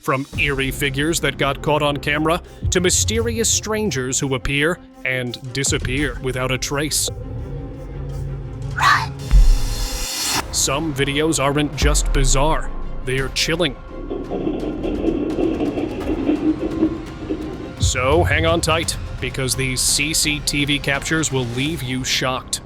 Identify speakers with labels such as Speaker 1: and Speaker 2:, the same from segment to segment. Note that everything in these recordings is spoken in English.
Speaker 1: From eerie figures that got caught on camera to mysterious strangers who appear and disappear without a trace.
Speaker 2: Run.
Speaker 1: Some videos aren't just bizarre, they're chilling. So hang on tight, because these CCTV captures will leave you shocked.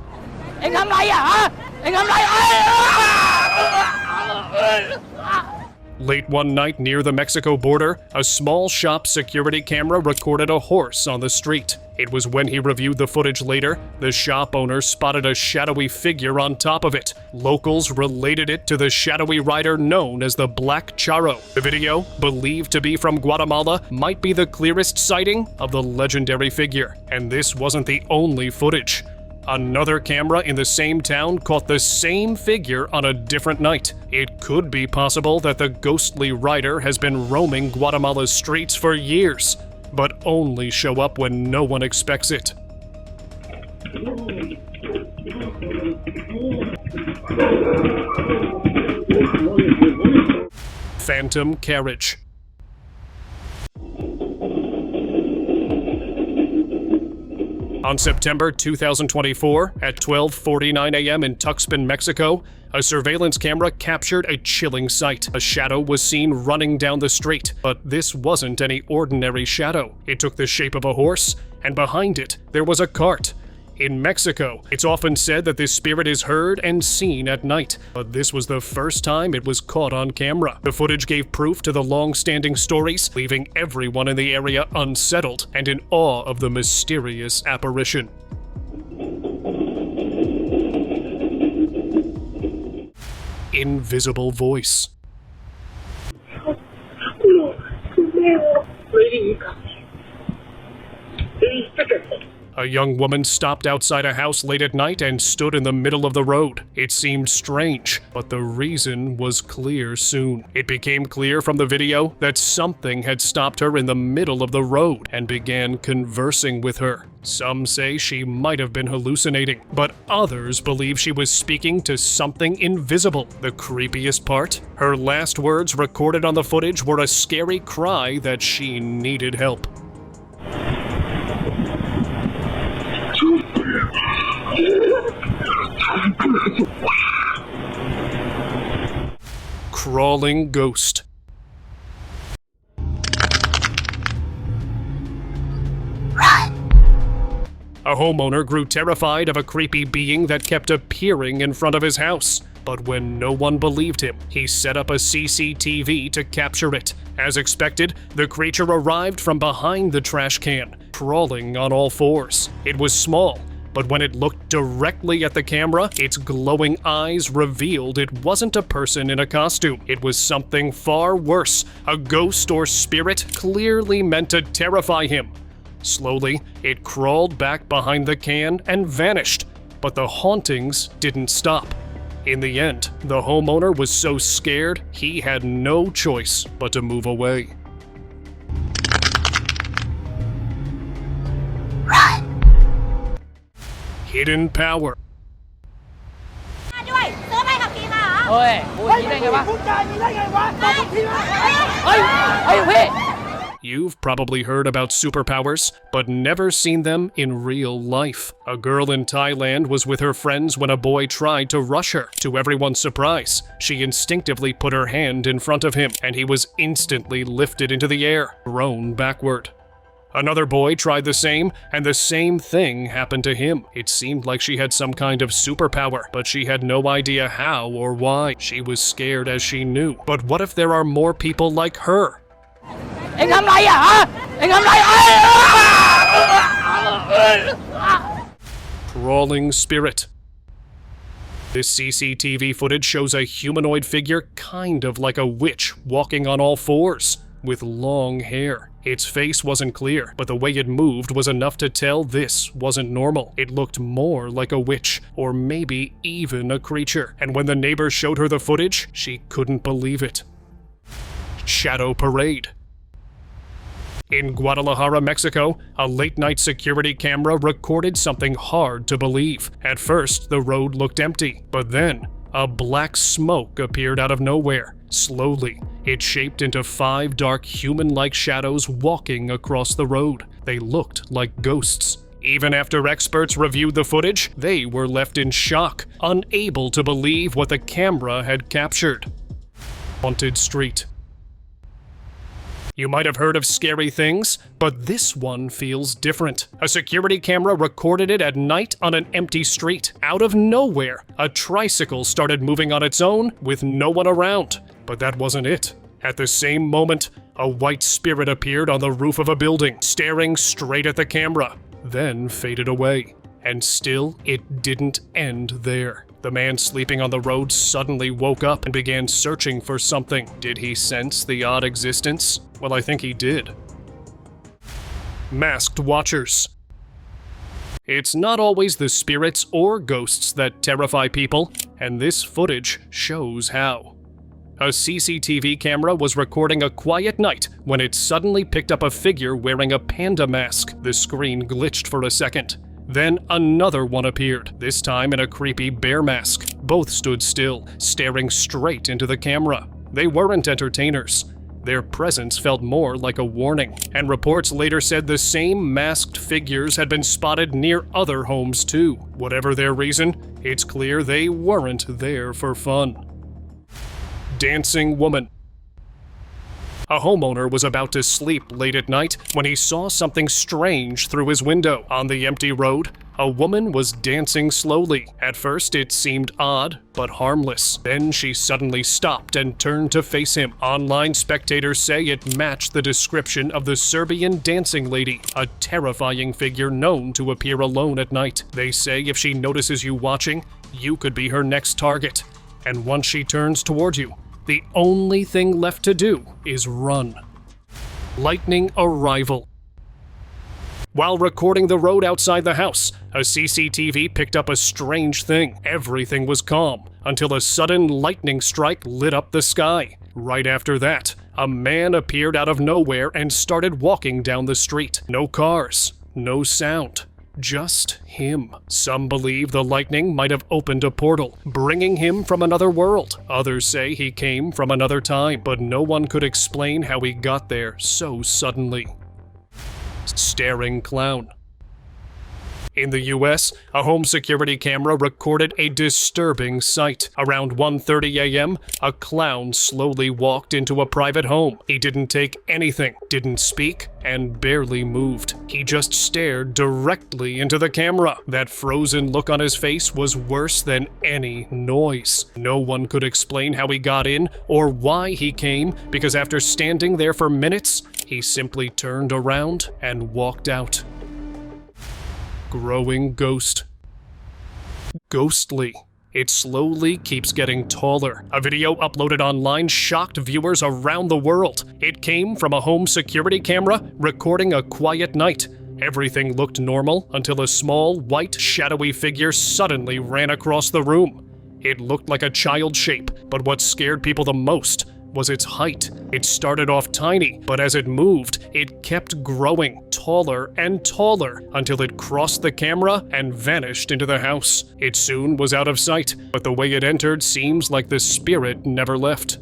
Speaker 1: Late one night near the Mexico border, a small shop security camera recorded a horse on the street. It was when he reviewed the footage later, the shop owner spotted a shadowy figure on top of it. Locals related it to the shadowy rider known as the Black Charro. The video, believed to be from Guatemala, might be the clearest sighting of the legendary figure. And this wasn't the only footage. Another camera in the same town caught the same figure on a different night. It could be possible that the ghostly rider has been roaming Guatemala's streets for years, but only show up when no one expects it. Phantom carriage. On September 2024, at 12:49 a.m. in Tuxpan, Mexico, a surveillance camera captured a chilling sight. A shadow was seen running down the street, but this wasn't any ordinary shadow. It took the shape of a horse, and behind it, there was a cart. In Mexico, it's often said that this spirit is heard and seen at night, but this was the first time it was caught on camera. The footage gave proof to the long-standing stories, leaving everyone in the area unsettled and in awe of the mysterious apparition. Invisible voice. A young woman stopped outside a house late at night and stood in the middle of the road. It seemed strange, but the reason was clear soon. It became clear from the video that something had stopped her in the middle of the road and began conversing with her. Some say she might have been hallucinating, but others believe she was speaking to something invisible. The creepiest part? Her last words recorded on the footage were a scary cry that she needed help. Crawling ghost.
Speaker 2: Run.
Speaker 1: A homeowner grew terrified of a creepy being that kept appearing in front of his house. But when no one believed him, he set up a CCTV to capture it. As expected, the creature arrived from behind the trash can, crawling on all fours. It was small, but when it looked directly at the camera, its glowing eyes revealed it wasn't a person in a costume. It was something far worse, a ghost or spirit clearly meant to terrify him. Slowly, it crawled back behind the can and vanished, but the hauntings didn't stop. In the end, the homeowner was so scared he had no choice but to move away.
Speaker 2: Run.
Speaker 1: Hidden power. You've probably heard about superpowers, but never seen them in real life. A girl in Thailand was with her friends when a boy tried to rush her. To everyone's surprise, she instinctively put her hand in front of him, and he was instantly lifted into the air, thrown backward. Another boy tried the same, and the same thing happened to him. It seemed like she had some kind of superpower, but she had no idea how or why. She was scared as she knew. But what if there are more people like her? Crawling spirit. This CCTV footage shows a humanoid figure kind of like a witch walking on all fours, with long hair. Its face wasn't clear, but the way it moved was enough to tell this wasn't normal. It looked more like a witch, or maybe even a creature. And when the neighbors showed her the footage, she couldn't believe it. Shadow parade. In Guadalajara, Mexico, a late-night security camera recorded something hard to believe. At first, the road looked empty, but then a black smoke appeared out of nowhere. Slowly, it shaped into 5 dark human-like shadows walking across the road. They looked like ghosts. Even after experts reviewed the footage, they were left in shock, unable to believe what the camera had captured. Haunted Street. You might have heard of scary things, but this one feels different. A security camera recorded it at night on an empty street. Out of nowhere, a tricycle started moving on its own with no one around. But that wasn't it. At the same moment, a white spirit appeared on the roof of a building, staring straight at the camera, then faded away. And still, it didn't end there. The man sleeping on the road suddenly woke up and began searching for something. Did he sense the odd existence? Well, I think he did. Masked watchers. It's not always the spirits or ghosts that terrify people, and this footage shows how. A CCTV camera was recording a quiet night when it suddenly picked up a figure wearing a panda mask. The screen glitched for a second. Then another one appeared, this time in a creepy bear mask. Both stood still, staring straight into the camera. They weren't entertainers. Their presence felt more like a warning, and reports later said the same masked figures had been spotted near other homes too. Whatever their reason, it's clear they weren't there for fun. Dancing woman. A homeowner was about to sleep late at night when he saw something strange through his window. On the empty road, a woman was dancing slowly. At first, it seemed odd, but harmless. Then she suddenly stopped and turned to face him. Online spectators say it matched the description of the Serbian dancing lady, a terrifying figure known to appear alone at night. They say if she notices you watching, you could be her next target. And once she turns toward you, the only thing left to do is run. Lightning arrival. While recording the road outside the house, a CCTV picked up a strange thing. Everything was calm until a sudden lightning strike lit up the sky. Right after that, a man appeared out of nowhere and started walking down the street. No cars, no sound. Just him. Some believe the lightning might have opened a portal, bringing him from another world. Others say he came from another time, but no one could explain how he got there so suddenly. Staring clown. In the US, a home security camera recorded a disturbing sight. Around 1:30 a.m., a clown slowly walked into a private home. He didn't take anything, didn't speak, and barely moved. He just stared directly into the camera. That frozen look on his face was worse than any noise. No one could explain how he got in or why he came, because after standing there for minutes, he simply turned around and walked out. Growing ghost. Ghostly. It slowly keeps getting taller. A video uploaded online shocked viewers around the world. It came from a home security camera recording a quiet night. Everything looked normal until a small, white, shadowy figure suddenly ran across the room. It looked like a child shape, but what scared people the most was its height. It started off tiny, but as it moved, it kept growing taller and taller until it crossed the camera and vanished into the house. It soon was out of sight, but the way it entered seems like the spirit never left.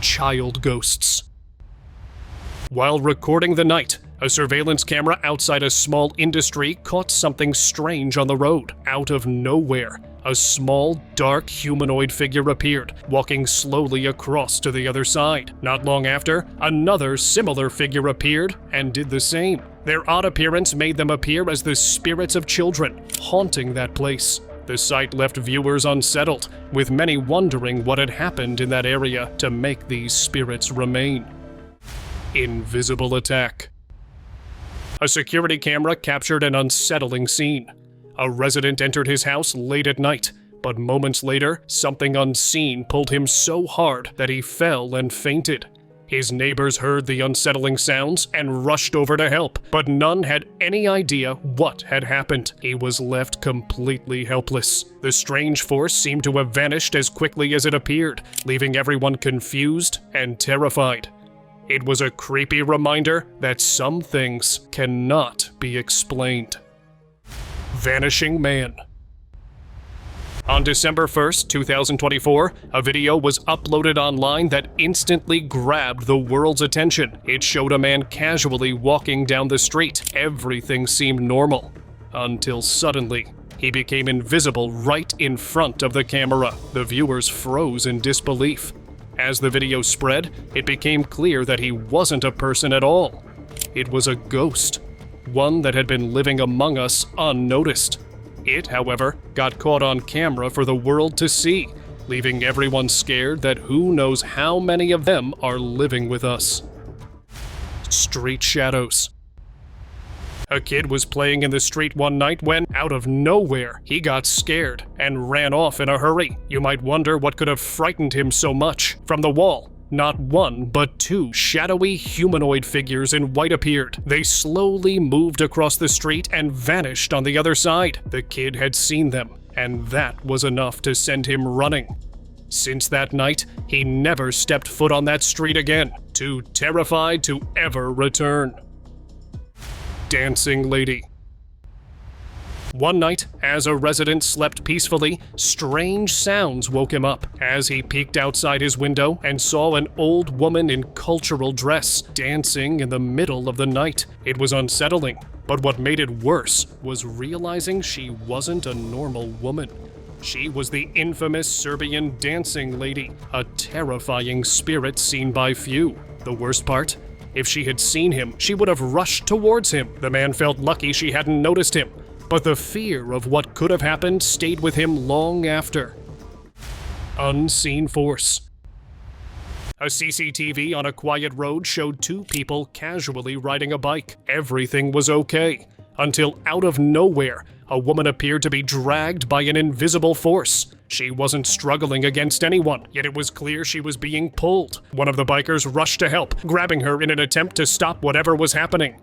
Speaker 1: Child ghosts. While recording the night, a surveillance camera outside a small industry caught something strange on the road. Out of nowhere, a small, dark humanoid figure appeared, walking slowly across to the other side. Not long after, another similar figure appeared and did the same. Their odd appearance made them appear as the spirits of children, haunting that place. The sight left viewers unsettled, with many wondering what had happened in that area to make these spirits remain. Invisible attack. A security camera captured an unsettling scene. A resident entered his house late at night, but moments later, something unseen pulled him so hard that he fell and fainted. His neighbors heard the unsettling sounds and rushed over to help, but none had any idea what had happened. He was left completely helpless. The strange force seemed to have vanished as quickly as it appeared, leaving everyone confused and terrified. It was a creepy reminder that some things cannot be explained. Vanishing man. On December 1st, 2024, a video was uploaded online that instantly grabbed the world's attention. It showed a man casually walking down the street. Everything seemed normal, until suddenly, he became invisible right in front of the camera. The viewers froze in disbelief. As the video spread, it became clear that he wasn't a person at all. It was a ghost, one that had been living among us unnoticed. It, however, got caught on camera for the world to see, leaving everyone scared that who knows how many of them are living with us. Street shadows. A kid was playing in the street one night when, out of nowhere, he got scared and ran off in a hurry. You might wonder what could have frightened him so much. From the wall, not one, but two shadowy humanoid figures in white appeared. They slowly moved across the street and vanished on the other side. The kid had seen them, and that was enough to send him running. Since that night, he never stepped foot on that street again, too terrified to ever return. Dancing lady. One night, as a resident slept peacefully, strange sounds woke him up as he peeked outside his window and saw an old woman in cultural dress dancing in the middle of the night. It was unsettling, but what made it worse was realizing she wasn't a normal woman. She was the infamous Serbian dancing lady, a terrifying spirit seen by few. The worst part? If she had seen him, she would have rushed towards him. The man felt lucky she hadn't noticed him, but the fear of what could have happened stayed with him long after. Unseen force. A CCTV on a quiet road showed two people casually riding a bike. Everything was okay, until out of nowhere, a woman appeared to be dragged by an invisible force. She wasn't struggling against anyone, yet it was clear she was being pulled. One of the bikers rushed to help, grabbing her in an attempt to stop whatever was happening.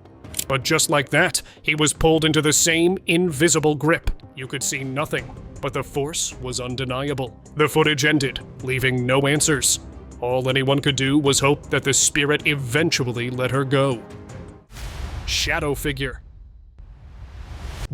Speaker 1: But just like that, he was pulled into the same invisible grip. You could see nothing, but the force was undeniable. The footage ended, leaving no answers. All anyone could do was hope that the spirit eventually let her go. Shadow figure.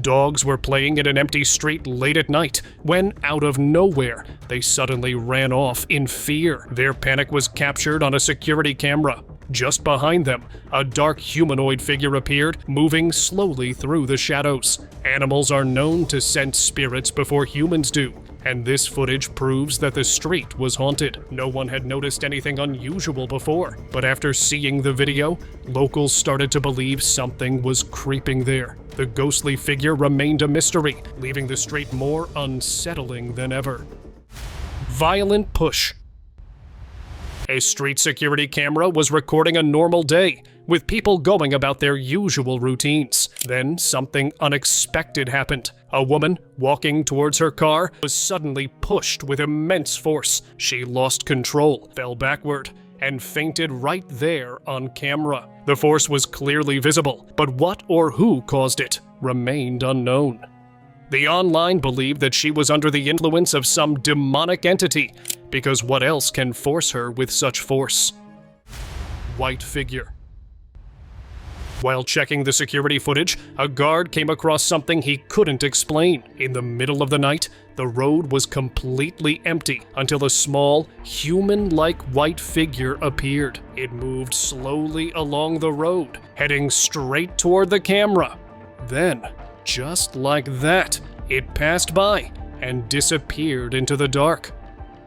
Speaker 1: Dogs were playing in an empty street late at night when, out of nowhere, they suddenly ran off in fear. Their panic was captured on a security camera. Just behind them, a dark humanoid figure appeared, moving slowly through the shadows. Animals are known to sense spirits before humans do, and this footage proves that the street was haunted. No one had noticed anything unusual before, but after seeing the video, locals started to believe something was creeping there. The ghostly figure remained a mystery, leaving the street more unsettling than ever. Violent push. A street security camera was recording a normal day, with people going about their usual routines. Then something unexpected happened. A woman, walking towards her car, was suddenly pushed with immense force. She lost control, fell backward, and fainted right there on camera. The force was clearly visible, but what or who caused it remained unknown. The online believed that she was under the influence of some demonic entity, because what else can force her with such force? White figure. While checking the security footage, a guard came across something he couldn't explain. In the middle of the night, the road was completely empty until a small, human-like white figure appeared. It moved slowly along the road, heading straight toward the camera. Then, just like that, it passed by and disappeared into the dark.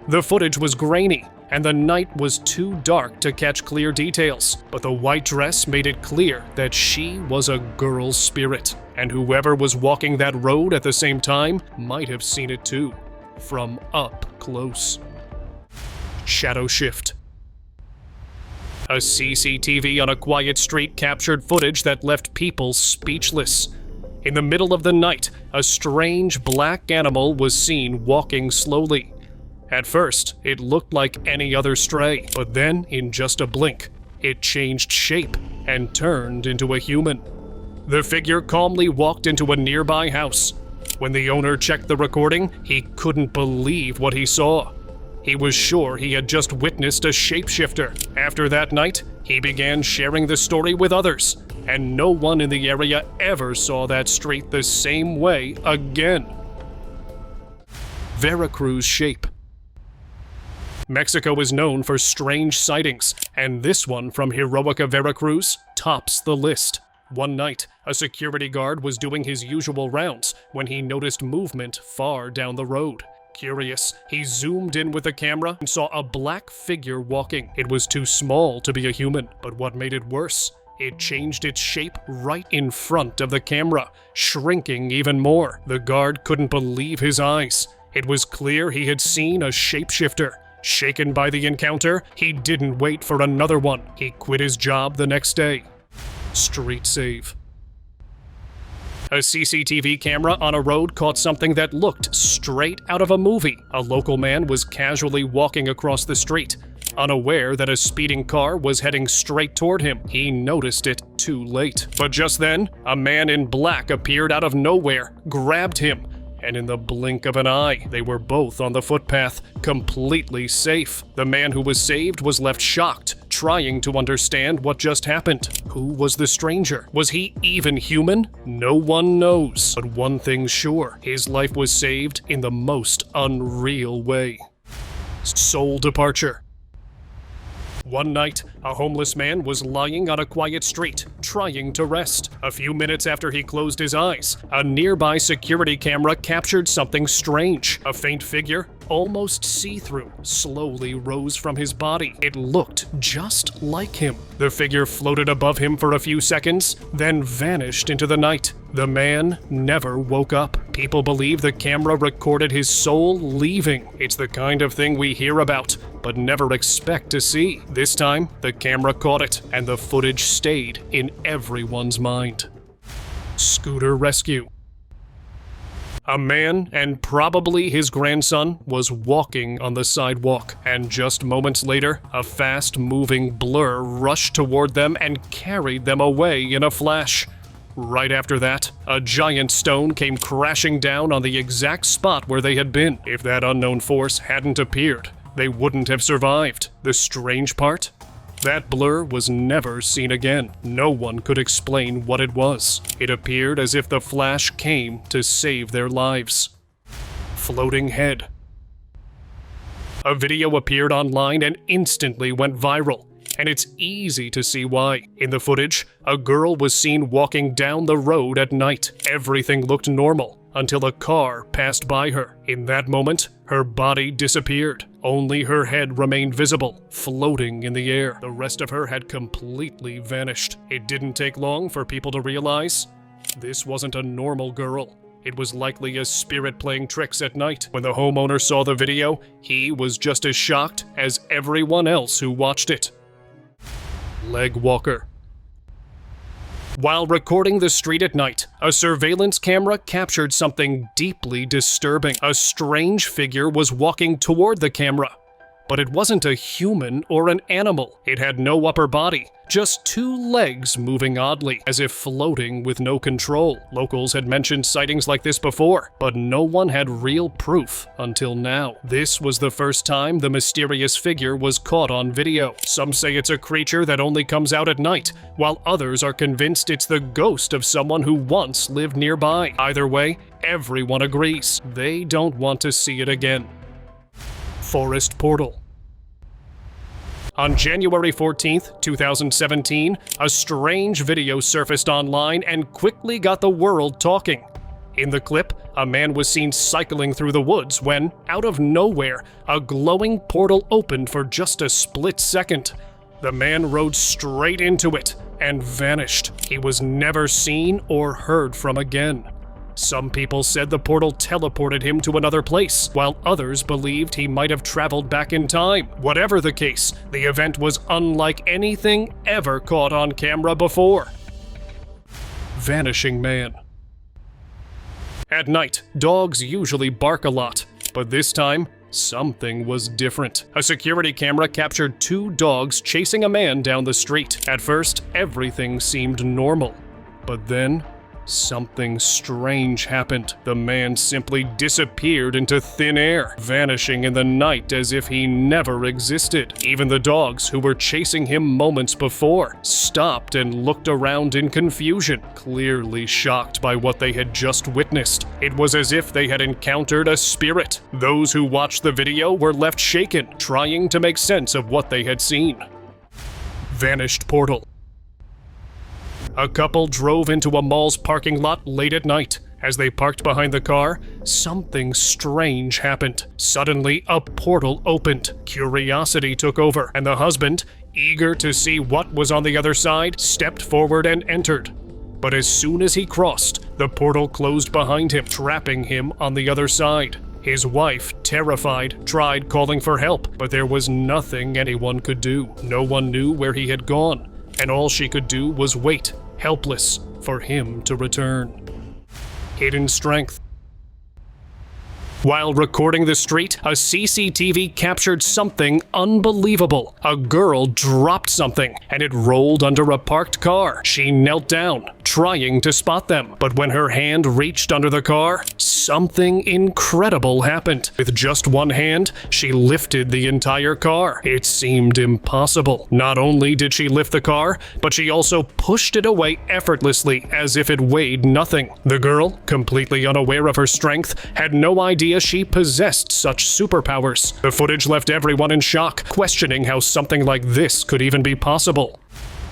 Speaker 1: The footage was grainy, and the night was too dark to catch clear details, but the white dress made it clear that she was a girl's spirit, and whoever was walking that road at the same time might have seen it too, from up close. Shadow shift. A CCTV on a quiet street captured footage that left people speechless. In the middle of the night, a strange black animal was seen walking slowly. At first, it looked like any other stray, but then, in just a blink, it changed shape and turned into a human. The figure calmly walked into a nearby house. When the owner checked the recording, he couldn't believe what he saw. He was sure he had just witnessed a shapeshifter. After that night, he began sharing the story with others, and no one in the area ever saw that street the same way again. Veracruz shape. Mexico is known for strange sightings, and this one from Heroica, Veracruz tops the list. One night, a security guard was doing his usual rounds when he noticed movement far down the road. Curious, he zoomed in with the camera and saw a black figure walking. It was too small to be a human, but what made it worse? It changed its shape right in front of the camera, shrinking even more. The guard couldn't believe his eyes. It was clear he had seen a shapeshifter. Shaken by the encounter, he didn't wait for another one. He quit his job the next day. Street save. A CCTV camera on a road caught something that looked straight out of a movie. A local man was casually walking across the street. Unaware that a speeding car was heading straight toward him, he noticed it too late. But just then, a man in black appeared out of nowhere, grabbed him, and in the blink of an eye, they were both on the footpath, completely safe. The man who was saved was left shocked, trying to understand what just happened. Who was the stranger? Was he even human? No one knows. But one thing's sure, his life was saved in the most unreal way. Soul departure. One night, a homeless man was lying on a quiet street, trying to rest. A few minutes after he closed his eyes, a nearby security camera captured something strange. A faint figure, almost see-through, slowly rose from his body. It looked just like him. The figure floated above him for a few seconds, then vanished into the night. The man never woke up. People believe the camera recorded his soul leaving. It's the kind of thing we hear about, but never expect to see. This time, the camera caught it, and the footage stayed in everyone's mind. Scooter rescue. A man, and probably his grandson, was walking on the sidewalk, and just moments later, a fast-moving blur rushed toward them and carried them away in a flash. Right after that, a giant stone came crashing down on the exact spot where they had been. If that unknown force hadn't appeared, they wouldn't have survived. The strange part? That blur was never seen again. No one could explain what it was. It appeared as if the flash came to save their lives. Floating head. A video appeared online and instantly went viral. And it's easy to see why. In the footage, a girl was seen walking down the road at night. Everything looked normal until a car passed by her. In that moment, her body disappeared. Only her head remained visible, floating in the air. The rest of her had completely vanished. It didn't take long for people to realize this wasn't a normal girl. It was likely a spirit playing tricks at night. When the homeowner saw the video, he was just as shocked as everyone else who watched it. Leg walker. While recording the street at night, a surveillance camera captured something deeply disturbing. A strange figure was walking toward the camera, but it wasn't a human or an animal. It had no upper body, just two legs moving oddly, as if floating with no control. Locals had mentioned sightings like this before, but no one had real proof until now. This was the first time the mysterious figure was caught on video. Some say it's a creature that only comes out at night, while others are convinced it's the ghost of someone who once lived nearby. Either way, everyone agrees. They don't want to see it again. Forest portal. On January 14th, 2017, a strange video surfaced online and quickly got the world talking. In the clip, a man was seen cycling through the woods when, out of nowhere, a glowing portal opened for just a split second. The man rode straight into it and vanished. He was never seen or heard from again. Some people said the portal teleported him to another place, while others believed he might have traveled back in time. Whatever the case, the event was unlike anything ever caught on camera before. Vanishing man. At night, dogs usually bark a lot, but this time, something was different. A security camera captured two dogs chasing a man down the street. At first, everything seemed normal, but then something strange happened. The man simply disappeared into thin air, vanishing in the night as if he never existed. Even the dogs who were chasing him moments before stopped and looked around in confusion, clearly shocked by what they had just witnessed. It was as if they had encountered a spirit. Those who watched the video were left shaken, trying to make sense of what they had seen. Vanished portal. A couple drove into a mall's parking lot late at night. As they parked behind the car, something strange happened. Suddenly, a portal opened. Curiosity took over, and the husband, eager to see what was on the other side, stepped forward and entered. But as soon as he crossed, the portal closed behind him, trapping him on the other side. His wife, terrified, tried calling for help, but there was nothing anyone could do. No one knew where he had gone, and all she could do was wait, helpless, for him to return. Hidden strength. While recording the street, a CCTV captured something unbelievable. A girl dropped something, and it rolled under a parked car. She knelt down, trying to spot them, but when her hand reached under the car, something incredible happened. With just one hand, she lifted the entire car. It seemed impossible. Not only did she lift the car, but she also pushed it away effortlessly, as if it weighed nothing. The girl, completely unaware of her strength, had no idea she possessed such superpowers. The footage left everyone in shock, questioning how something like this could even be possible.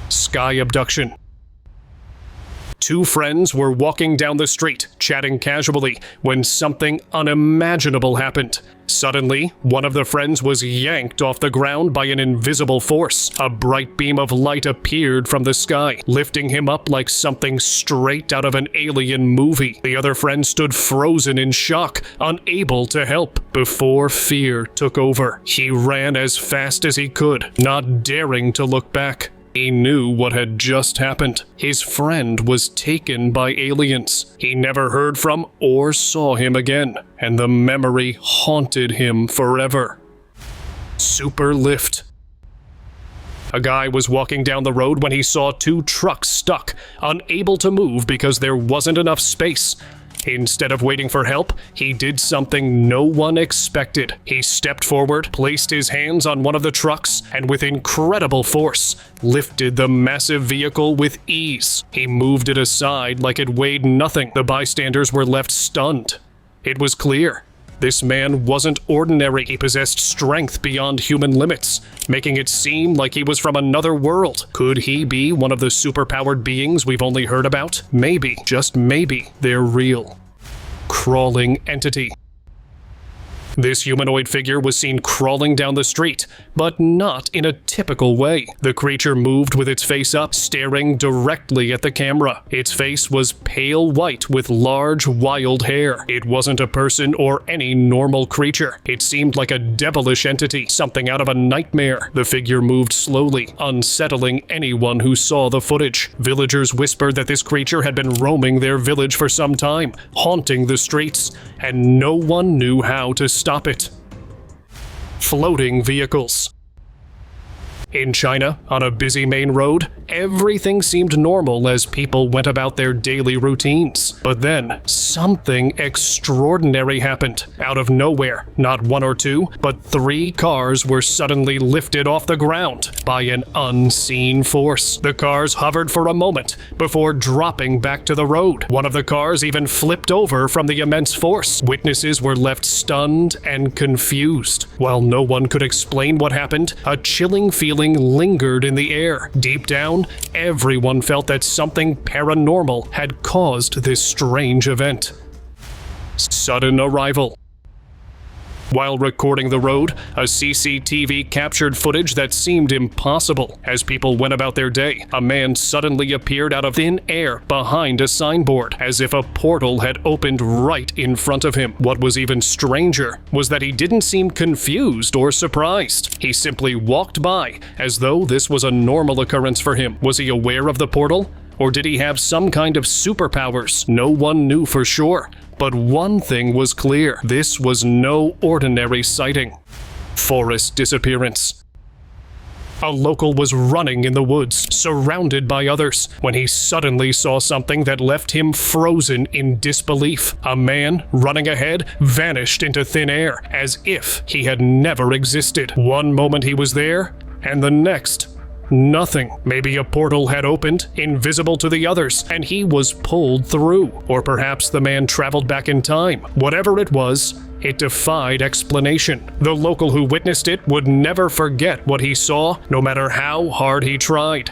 Speaker 1: Sky abduction. Two friends were walking down the street, chatting casually, when something unimaginable happened. Suddenly, one of the friends was yanked off the ground by an invisible force. A bright beam of light appeared from the sky, lifting him up like something straight out of an alien movie. The other friend stood frozen in shock, unable to help, before fear took over. He ran as fast as he could, not daring to look back. He knew what had just happened. His friend was taken by aliens. He never heard from or saw him again, and the memory haunted him forever. Super lift. A guy was walking down the road when he saw two trucks stuck, unable to move because there wasn't enough space. Instead of waiting for help, he did something no one expected. He stepped forward, placed his hands on one of the trucks, and with incredible force, lifted the massive vehicle with ease. He moved it aside like it weighed nothing. The bystanders were left stunned. It was clear. This man wasn't ordinary. He possessed strength beyond human limits, making it seem like he was from another world. Could he be one of the superpowered beings we've only heard about? Maybe, just maybe, they're real. Crawling entity. This humanoid figure was seen crawling down the street, but not in a typical way. The creature moved with its face up, staring directly at the camera. Its face was pale white with large, wild hair. It wasn't a person or any normal creature. It seemed like a devilish entity, something out of a nightmare. The figure moved slowly, unsettling anyone who saw the footage. Villagers whispered that this creature had been roaming their village for some time, haunting the streets, and no one knew how to stop it. Floating vehicles. In China, on a busy main road, everything seemed normal as people went about their daily routines. But then, something extraordinary happened. Out of nowhere, not one or two, but 3 cars were suddenly lifted off the ground by an unseen force. The cars hovered for a moment before dropping back to the road. One of the cars even flipped over from the immense force. Witnesses were left stunned and confused. While no one could explain what happened, a chilling feeling lingered in the air. Deep down, everyone felt that something paranormal had caused this strange event. Sudden arrival. While recording the road, a CCTV captured footage that seemed impossible. As people went about their day, a man suddenly appeared out of thin air behind a signboard, as if a portal had opened right in front of him. What was even stranger was that he didn't seem confused or surprised. He simply walked by, as though this was a normal occurrence for him. Was he aware of the portal? Or did he have some kind of superpowers? No one knew for sure. But one thing was clear. This was no ordinary sighting. Forest disappearance. A local was running in the woods, surrounded by others, when he suddenly saw something that left him frozen in disbelief. A man, running ahead, vanished into thin air, as if he had never existed. One moment he was there, and the next, nothing. Maybe a portal had opened, invisible to the others, and he was pulled through. Or perhaps the man traveled back in time. Whatever it was, it defied explanation. The local who witnessed it would never forget what he saw, no matter how hard he tried.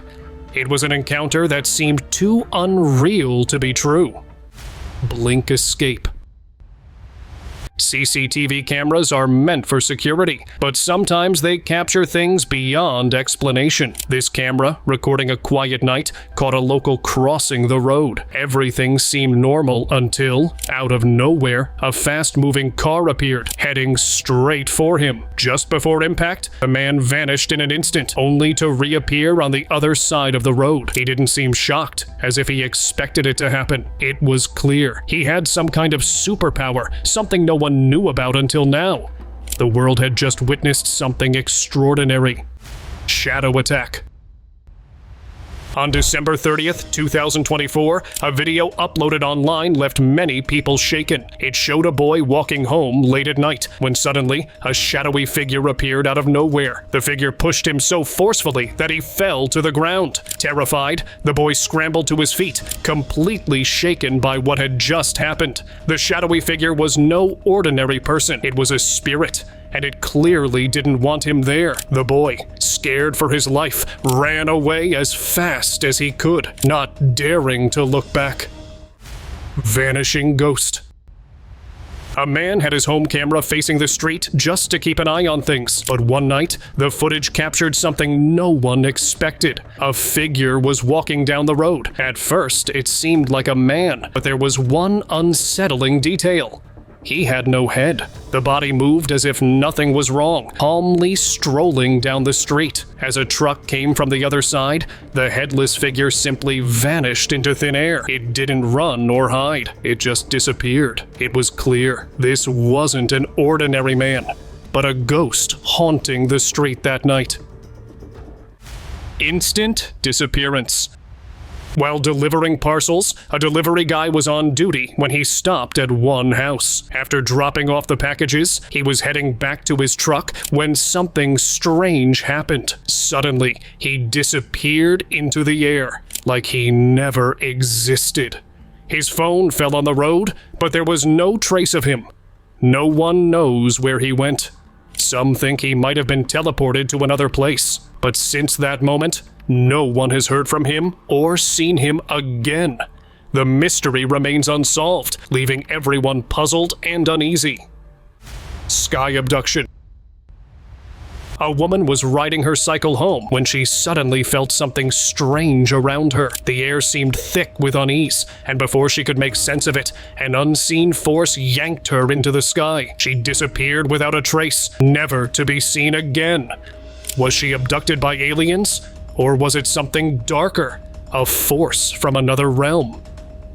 Speaker 1: It was an encounter that seemed too unreal to be true. Blink escape. CCTV cameras are meant for security, but sometimes they capture things beyond explanation. This camera, recording a quiet night, caught a local crossing the road. Everything seemed normal until, out of nowhere, a fast-moving car appeared, heading straight for him. Just before impact, the man vanished in an instant, only to reappear on the other side of the road. He didn't seem shocked, as if he expected it to happen. It was clear he had some kind of superpower, something no one knew about until now. The world had just witnessed something extraordinary. Shadow attack. On December 30th, 2024, a video uploaded online left many people shaken. It showed a boy walking home late at night, when suddenly, a shadowy figure appeared out of nowhere. The figure pushed him so forcefully that he fell to the ground. Terrified, the boy scrambled to his feet, completely shaken by what had just happened. The shadowy figure was no ordinary person. It was a spirit, and it clearly didn't want him there. The boy, scared for his life, ran away as fast as he could, not daring to look back. Vanishing ghost. A man had his home camera facing the street just to keep an eye on things, but one night, the footage captured something no one expected. A figure was walking down the road. At first, it seemed like a man, but there was one unsettling detail. He had no head. The body moved as if nothing was wrong, calmly strolling down the street. As a truck came from the other side, the headless figure simply vanished into thin air. It didn't run or hide. It just disappeared. It was clear this wasn't an ordinary man, but a ghost haunting the street that night. Instant disappearance. While delivering parcels, a delivery guy was on duty when he stopped at one house. After dropping off the packages, he was heading back to his truck when something strange happened. Suddenly, he disappeared into the air, like he never existed. His phone fell on the road, but there was no trace of him. No one knows where he went. Some think he might have been teleported to another place, but since that moment, no one has heard from him or seen him again. The mystery remains unsolved, leaving everyone puzzled and uneasy. Sky abduction. A woman was riding her cycle home when she suddenly felt something strange around her. The air seemed thick with unease, and before she could make sense of it, an unseen force yanked her into the sky. She disappeared without a trace, never to be seen again. Was she abducted by aliens? Or was it something darker? A force from another realm?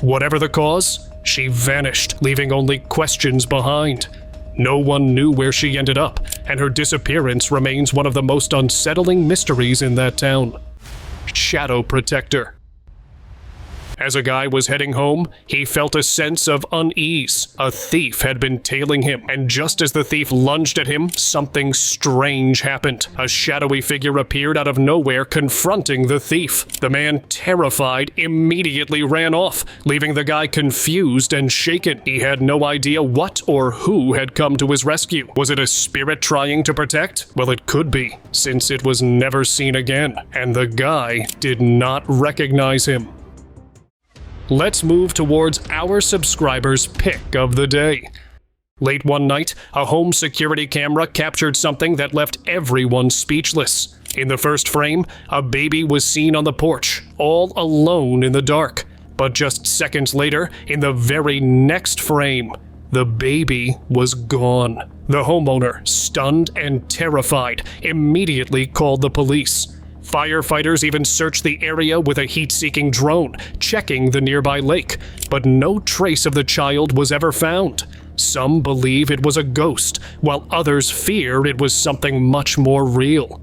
Speaker 1: Whatever the cause, she vanished, leaving only questions behind. No one knew where she ended up, and her disappearance remains one of the most unsettling mysteries in that town. Shadow protector. As a guy was heading home, he felt a sense of unease. A thief had been tailing him, and just as the thief lunged at him, something strange happened. A shadowy figure appeared out of nowhere, confronting the thief. The man, terrified, immediately ran off, leaving the guy confused and shaken. He had no idea what or who had come to his rescue. Was it a spirit trying to protect? Well, it could be, since it was never seen again, and the guy did not recognize him. Let's move towards our subscribers' pick of the day. Late one night, a home security camera captured something that left everyone speechless. In the first frame, a baby was seen on the porch, all alone in the dark. But just seconds later, in the very next frame, the baby was gone. The homeowner, stunned and terrified, immediately called the police. Firefighters even searched the area with a heat-seeking drone, checking the nearby lake, but no trace of the child was ever found. Some believe it was a ghost, while others fear it was something much more real.